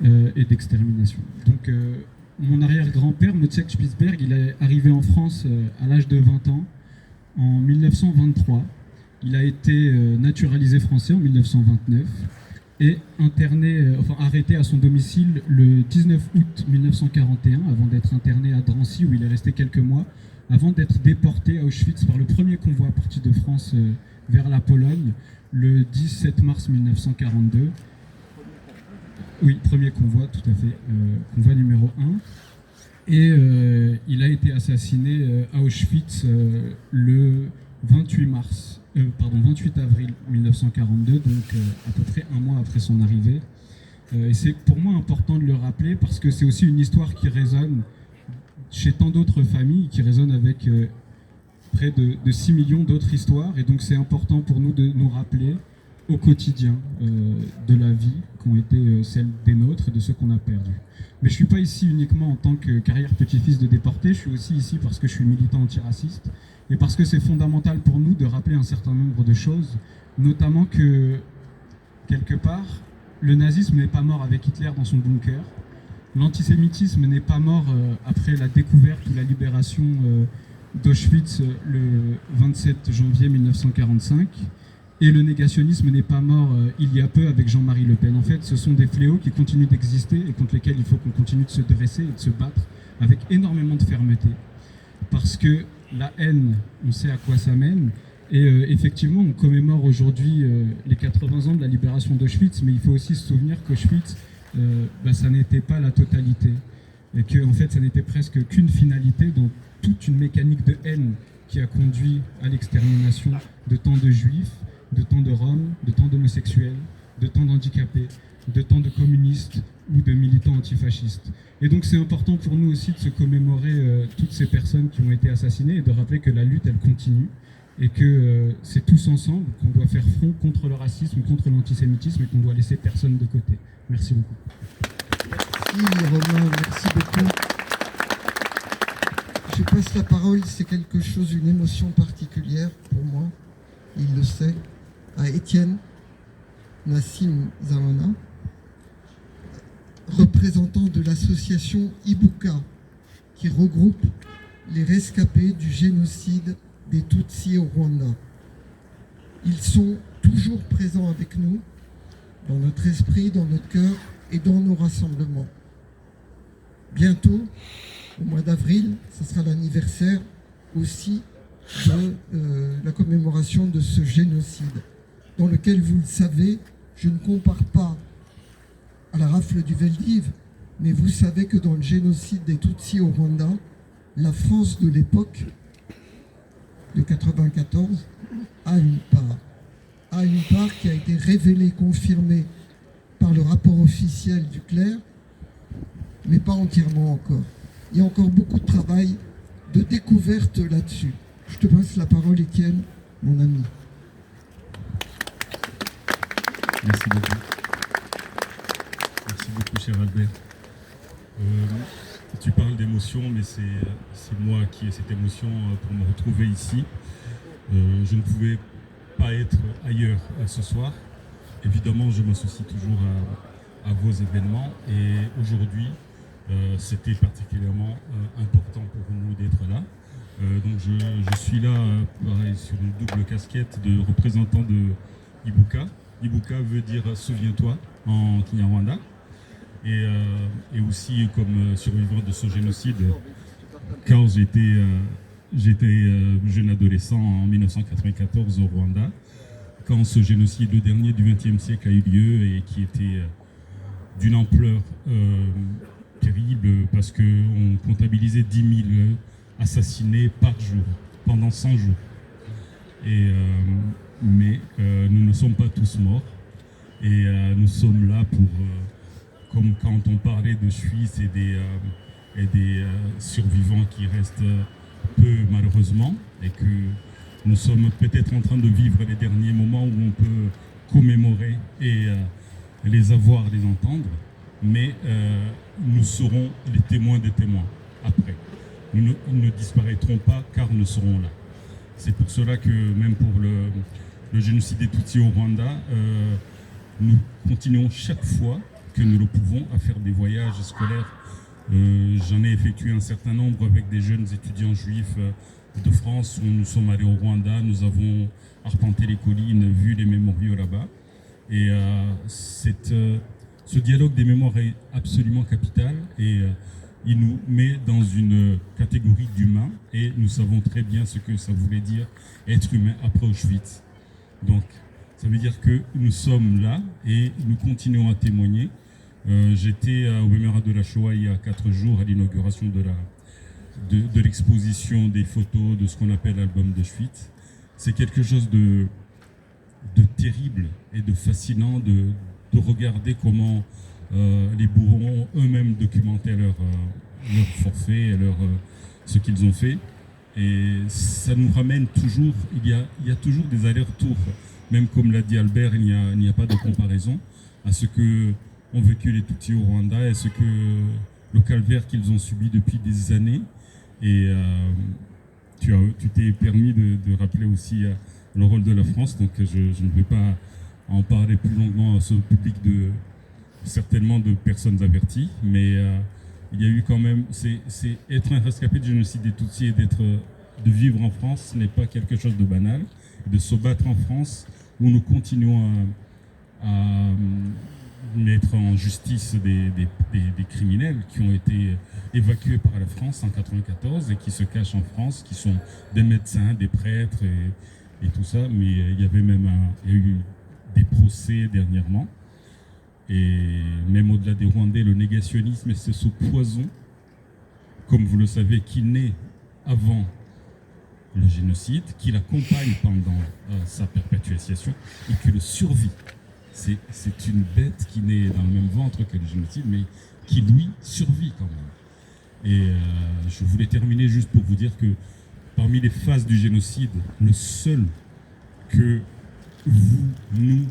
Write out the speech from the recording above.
et d'extermination. Donc mon arrière-grand-père, Wojciech Spitzberg, il est arrivé en France à l'âge de 20 ans en 1923. Il a été naturalisé français en 1929 et arrêté à son domicile le 19 août 1941 avant d'être interné à Drancy où il est resté quelques mois avant d'être déporté à Auschwitz par le premier convoi parti de France vers la Pologne le 17 mars 1942. Oui, premier convoi, tout à fait, convoi numéro 1. Et il a été assassiné à Auschwitz le 28 avril 1942, donc à peu près un mois après son arrivée. Et c'est pour moi important de le rappeler parce que c'est aussi une histoire qui résonne chez tant d'autres familles, qui résonne avec près de 6 millions d'autres histoires. Et donc c'est important pour nous de nous rappeler au quotidien de la vie qu'ont été celles des nôtres et de ceux qu'on a perdus. Mais je ne suis pas ici uniquement en tant que carrière-petit-fils de déporté, je suis aussi ici parce que je suis militant antiraciste et parce que c'est fondamental pour nous de rappeler un certain nombre de choses, notamment que, quelque part, le nazisme n'est pas mort avec Hitler dans son bunker, l'antisémitisme n'est pas mort après la découverte ou la libération d'Auschwitz le 27 janvier 1945, et le négationnisme n'est pas mort il y a peu avec Jean-Marie Le Pen. En fait, ce sont des fléaux qui continuent d'exister et contre lesquels il faut qu'on continue de se dresser et de se battre avec énormément de fermeté. Parce que la haine, on sait à quoi ça mène. Et effectivement, on commémore aujourd'hui les 80 ans de la libération d'Auschwitz, mais il faut aussi se souvenir qu'Auschwitz, ça n'était pas la totalité. Et que, en fait, ça n'était presque qu'une finalité dans toute une mécanique de haine qui a conduit à l'extermination de tant de juifs, de tant de Roms, de tant d'homosexuels, de tant d'handicapés, de tant de communistes ou de militants antifascistes. Et donc c'est important pour nous aussi de se commémorer toutes ces personnes qui ont été assassinées et de rappeler que la lutte, elle continue et que c'est tous ensemble qu'on doit faire front contre le racisme, contre l'antisémitisme et qu'on doit laisser personne de côté. Merci beaucoup. Merci Romain, merci beaucoup. Je passe la parole, c'est quelque chose, une émotion particulière pour moi, il le sait, à Étienne Nassim Zamana, représentant de l'association Ibuka, qui regroupe les rescapés du génocide des Tutsis au Rwanda. Ils sont toujours présents avec nous, dans notre esprit, dans notre cœur et dans nos rassemblements. Bientôt, au mois d'avril, ce sera l'anniversaire aussi de la commémoration de ce génocide, dans lequel, vous le savez, je ne compare pas à la rafle du Veldiv, mais vous savez que dans le génocide des Tutsis au Rwanda, la France de l'époque, de 1994, a une part qui a été révélée, confirmée par le rapport officiel du clerc, mais pas entièrement encore. Il y a encore beaucoup de travail de découverte là-dessus. Je te passe la parole, Étienne, mon ami. Merci beaucoup. Merci beaucoup, cher Albert. Tu parles d'émotion, mais c'est moi qui ai cette émotion pour me retrouver ici. Je ne pouvais pas être ailleurs ce soir. Évidemment, je m'associe toujours à vos événements et aujourd'hui, c'était particulièrement important pour nous d'être là. Donc je suis là pareil, sur une double casquette de représentant de Ibuka. Ibuka veut dire « souviens-toi » en Kinyarwanda. Et aussi comme survivant de ce génocide, quand j'étais jeune adolescent en 1994 au Rwanda, quand ce génocide, le dernier du XXe siècle, a eu lieu et qui était d'une ampleur terrible parce qu'on comptabilisait 10 000 assassinés par jour, pendant 100 jours. Mais nous ne sommes pas tous morts et nous sommes là pour, comme quand on parlait de Suisse et des survivants qui restent peu malheureusement, et que nous sommes peut-être en train de vivre les derniers moments où on peut commémorer et les avoir, les entendre, mais nous serons les témoins des témoins après. Nous ne disparaîtrons pas car nous serons là. C'est pour cela que même pour le génocide des Tutsis au Rwanda, nous continuons chaque fois que nous le pouvons, à faire des voyages scolaires. J'en ai effectué un certain nombre avec des jeunes étudiants juifs de France, où nous sommes allés au Rwanda, nous avons arpenté les collines, vu les mémoriaux là-bas. Et ce dialogue des mémoires est absolument capital et il nous met dans une catégorie d'humains et nous savons très bien ce que ça voulait dire être humain après Auschwitz. Donc ça veut dire que nous sommes là et nous continuons à témoigner. J'étais au Mémorial de la Shoah il y a 4 jours à l'inauguration de l'exposition des photos de ce qu'on appelle l'album d'Auschwitz. C'est quelque chose de terrible et de fascinant de regarder comment les bourreaux ont eux-mêmes documenté leur forfait, ce qu'ils ont fait. Et ça nous ramène toujours, il y a toujours des allers-retours, même comme l'a dit Albert, il n'y a pas de comparaison à ce que ont vécu les Tutsis au Rwanda et ce que le calvaire qu'ils ont subi depuis des années. Et tu t'es permis de rappeler aussi le rôle de la France, donc je ne vais pas en parler plus longuement à ce public certainement de personnes averties, mais il y a eu quand même, c'est être un rescapé du génocide des Tutsis et de vivre en France n'est pas quelque chose de banal, de se battre en France où nous continuons à mettre en justice des criminels qui ont été évacués par la France en 1994 et qui se cachent en France, qui sont des médecins, des prêtres et tout ça, mais il y a eu des procès dernièrement. Et même au-delà des Rwandais, le négationnisme, c'est ce poison, comme vous le savez, qui naît avant le génocide, qui l'accompagne pendant sa perpétuation et qui le survit. C'est une bête qui naît dans le même ventre que le génocide, mais qui, lui, survit quand même. Et je voulais terminer juste pour vous dire que parmi les phases du génocide, le seul que vous, nous,